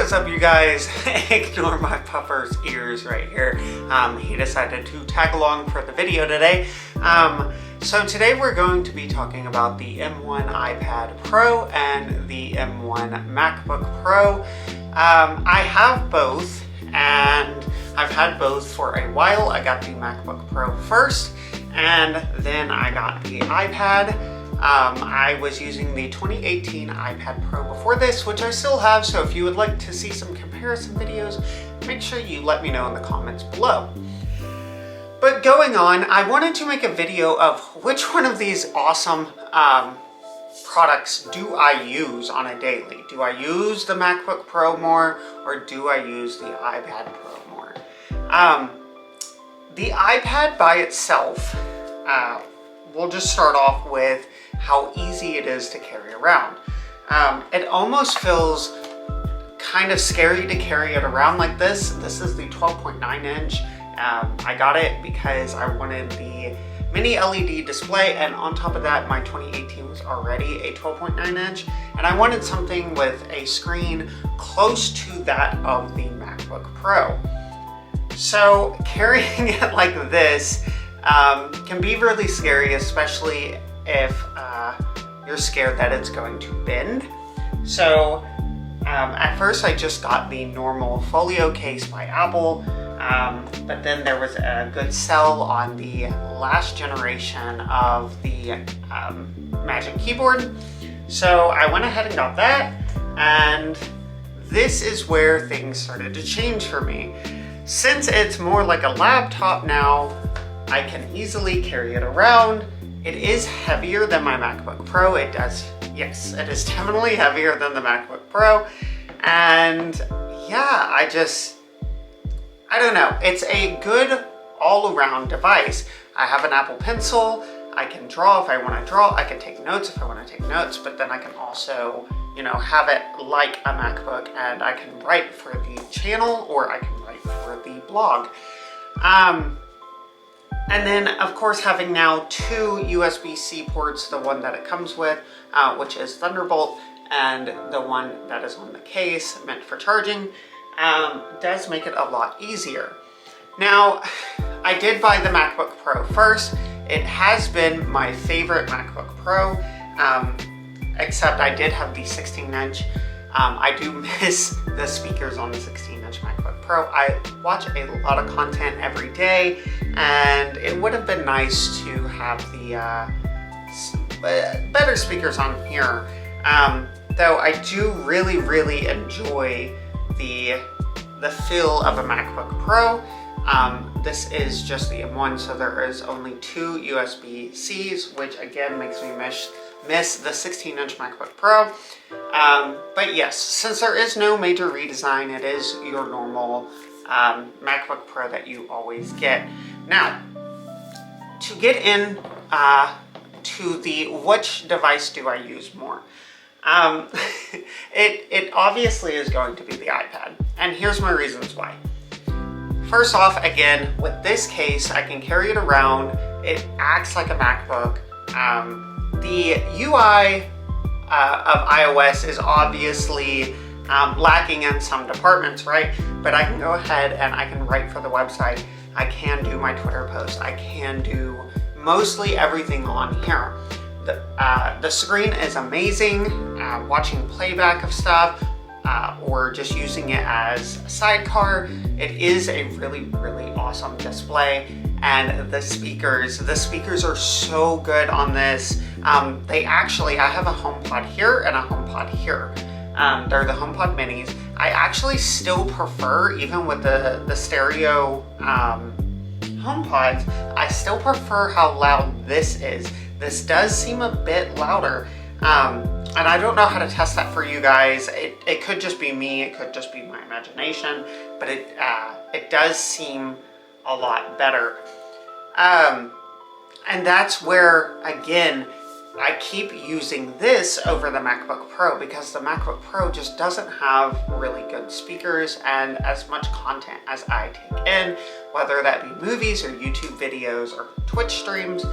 What's up, you guys? Ignore my puffer's ears right here. He decided to tag along for the video today. So today we're going to be talking about the M1 iPad Pro and the M1 MacBook Pro. I have both, and I've had both for a while. I got the MacBook Pro first, and then I got the iPad. I was using the 2018 iPad Pro before this, which I still have, so if you would like to see some comparison videos, make sure you let me know in the comments below. But going on, I wanted to make a video of which one of these awesome products do I use on a daily. Do I use the MacBook Pro more, or do I use the iPad Pro more? The iPad by itself, we'll just start off with how easy it is to carry around. It almost feels kind of scary to carry it around like this. This is the 12.9 inch. I got it because I wanted the mini LED display, and on top of that, my 2018 was already a 12.9 inch, and I wanted something with a screen close to that of the MacBook Pro. So carrying it like this can be really scary, especially if you're scared that it's going to bend. So at first I just got the normal folio case by Apple, but then there was a good sell on the last generation of the Magic Keyboard. So I went ahead and got that, and this is where things started to change for me. Since it's more like a laptop now, I can easily carry it around. It is heavier than my MacBook Pro. Yes, it is definitely heavier than the MacBook Pro. And yeah, I don't know. It's a good all-around device. I have an Apple Pencil. I can draw if I want to draw. I can take notes if I want to take notes, but then I can also, have it like a MacBook, and I can write for the channel, or I can write for the blog. And then, of course, having now two USB-C ports, the one that it comes with, which is Thunderbolt, and the one that is on the case, meant for charging, does make it a lot easier. Now, I did buy the MacBook Pro first. It has been my favorite MacBook Pro, except I did have the 16-inch. I do miss the speakers on the 16-inch MacBook Pro. I watch a lot of content every day, and it would have been nice to have the better speakers on here. Though I do really enjoy the feel of a MacBook Pro. This is just the M1, so there is only two USB-Cs, which again makes me miss the 16-inch MacBook Pro. But yes, since there is no major redesign, it is your normal MacBook Pro that you always get. Now, to get in to the which device do I use more? It obviously is going to be the iPad, and here's my reasons why. First off, again, with this case, I can carry it around. It acts like a MacBook. The UI of iOS is obviously lacking in some departments, right? But I can go ahead and I can write for the website. I can do my Twitter post. I can do mostly everything on here. The screen is amazing. Watching playback of stuff, or just using it as a sidecar, it is a really awesome display. And the speakers are so good on this. I have a HomePod here and a HomePod here. They're the HomePod minis. I actually still prefer, even with the stereo HomePods, I still prefer how loud this is. This does seem a bit louder. And I don't know how to test that for you guys. It could just be me, it could just be my imagination, but it does seem a lot better. And that's where, again, I keep using this over the MacBook Pro, because the MacBook Pro just doesn't have really good speakers and as much content as I take in, whether that be movies or YouTube videos or Twitch streams.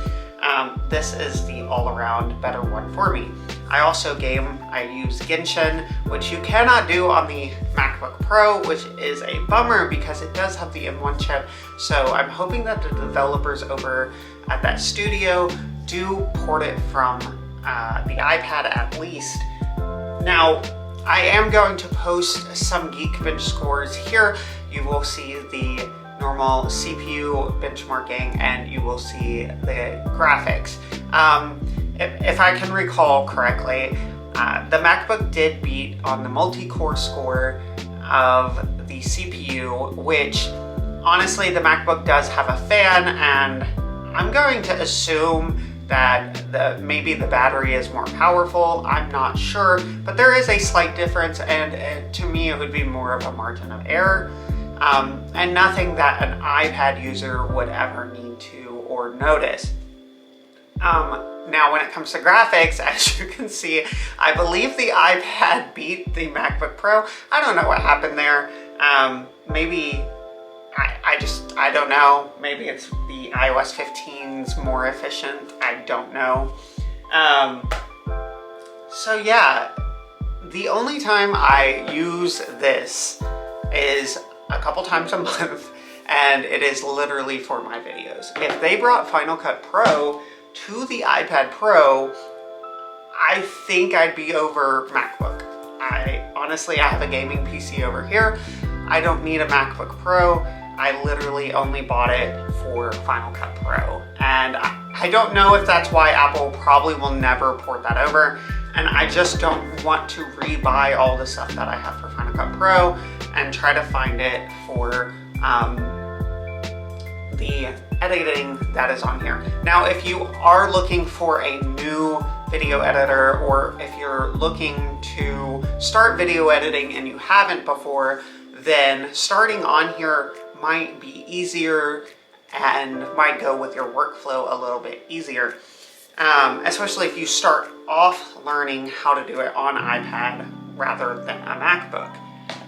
This is the all-around better one for me. I also game. I use Genshin, which you cannot do on the MacBook Pro, which is a bummer because it does have the M1 chip. So I'm hoping that the developers over at that studio do port it from the iPad at least. Now, I am going to post some Geekbench scores here. You will see the normal CPU benchmarking and you will see the graphics. If I can recall correctly, the MacBook did beat on the multi-core score of the CPU, which honestly the MacBook does have a fan, and I'm going to assume that maybe the battery is more powerful. I'm not sure, but there is a slight difference, and to me it would be more of a margin of error, and nothing that an iPad user would ever need to or notice. Now when it comes to graphics, as you can see, I believe the iPad beat the MacBook Pro. I don't know what happened there. Maybe I don't know. Maybe it's the iOS 15's more efficient. I don't know. So yeah, the only time I use this is a couple times a month, and it is literally for my videos. If they brought Final Cut Pro to the iPad Pro, I think I'd be over MacBook. Honestly, I have a gaming PC over here. I don't need a MacBook Pro. I literally only bought it for Final Cut Pro. And I don't know if that's why Apple probably will never port that over. And I just don't want to rebuy all the stuff that I have for Final Cut Pro and try to find it for the editing that is on here. Now, if you are looking for a new video editor, or if you're looking to start video editing and you haven't before, then starting on here might be easier and might go with your workflow a little bit easier. Especially if you start off learning how to do it on iPad rather than a MacBook.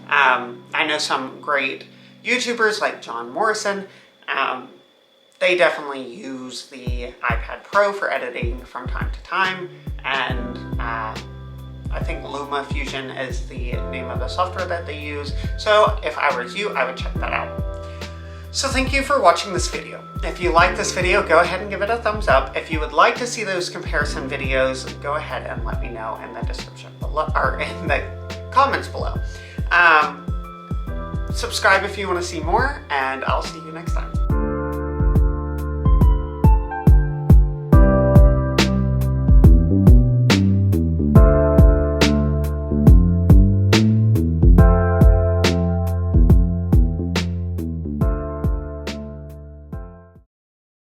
I know some great YouTubers like John Morrison. They definitely use the iPad Pro for editing from time to time, and I think Luma Fusion is the name of the software that they use. So if I were you, I would check that out. So thank you for watching this video. If you like this video, go ahead and give it a thumbs up. If you would like to see those comparison videos, go ahead and let me know in the description below, or in the comments below. Subscribe if you want to see more, and I'll see you next time.